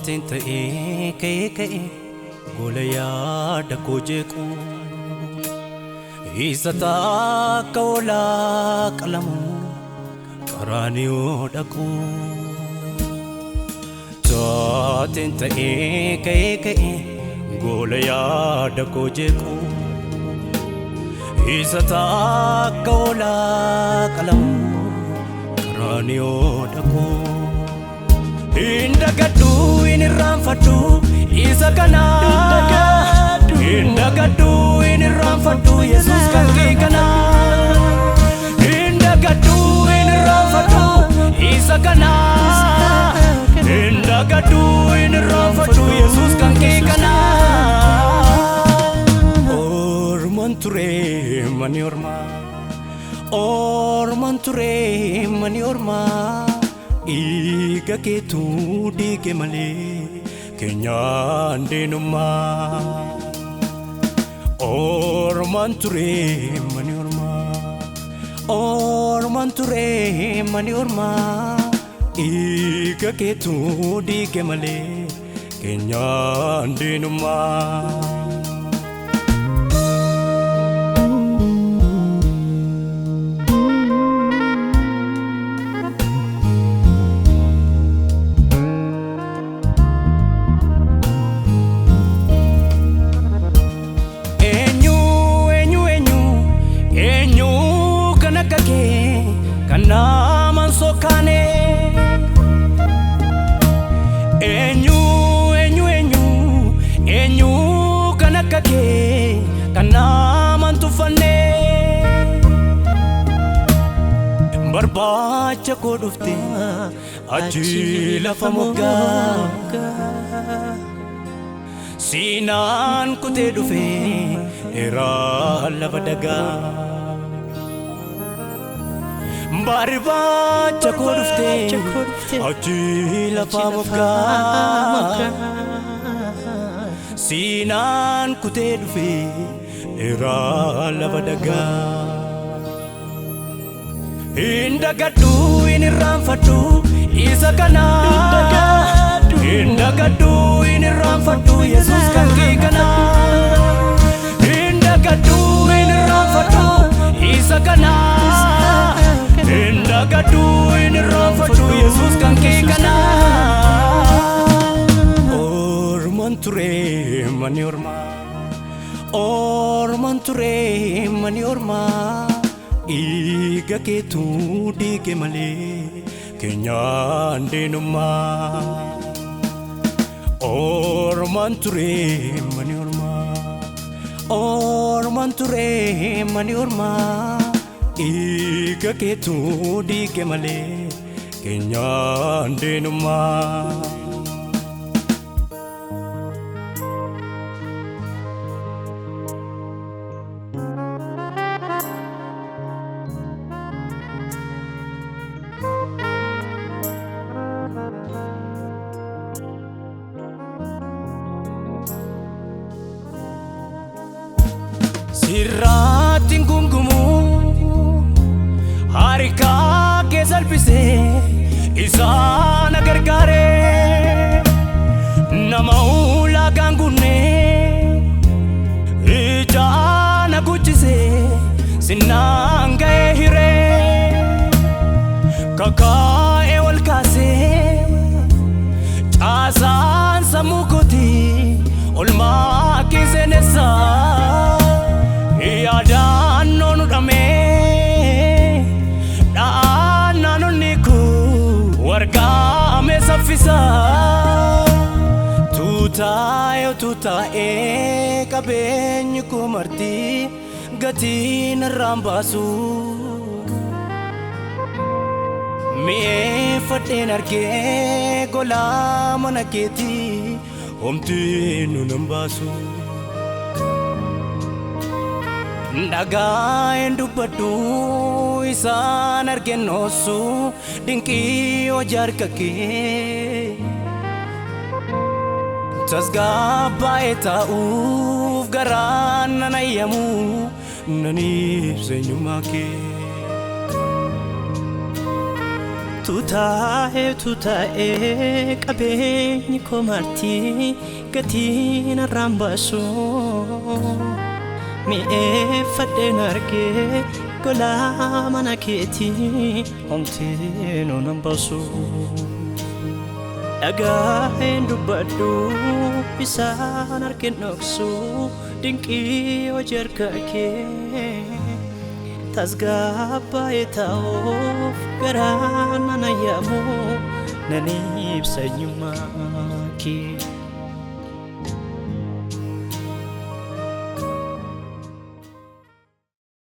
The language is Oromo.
Tinta eke golaya da kojeku Isata kaula kalamu karaniyo daku Tinta eke golaya da kojeku Isata kaula kalamu karaniyo daku Indagadu inirramfadhu isa kana Indagadu inirramfadhu Jesus kanke kana Indagadu inirramfadhu isa kana Indagadu inirramfadhu Jesus kanke kana Ormanture mani orma Iga ketu dike male Kenya denuma Ormanture mani orma Iga ketu dike male Kenya denuma Naman sokane enyu kanakake kanaman tufane barbacha ko dufte achi lafa moga sinan kute dufe era lafa daga Barbacha ko dufte achi lafa moga sinan kute dufe era lafa daga Indagadu inirramfadhu isa kana Indagadu inirramfadhu Jesus kanke kana Indagadu inirramfadhu isa kana Indagadu inirramfadhu Jesus kanke kana Ormanture mani orma Iga ketu dike male Kenya denuma Ormanture mani orma Iga ketu dike male Kenya denuma Sirratin gungumu harika ke salpise isana gargare namaula gangune ijana kuchise sinanga hire kaka ewal kase asan samukoti olma kisenesa Yadan nonu dame daan nanu niku warga me safisa tuta kabenyu kumarti gati narambasu me faten arke gola manaketi omti nunambasu Daga endubadu isan argenosu dinki ojar kake tasga baeta uf garan nanayamu nani senyumake tutae qabeenyi koo martii gatiin arraambasu mi'eeffadheen argee golaa mana keetii homtiin nan baasu dhagaa'een dubbadhu isaan argeen dhoksu dinqii hojii harka kee tasgabbaa'ee taa'uuf garaan nan ayyamu nan ibsa eenyummaa kee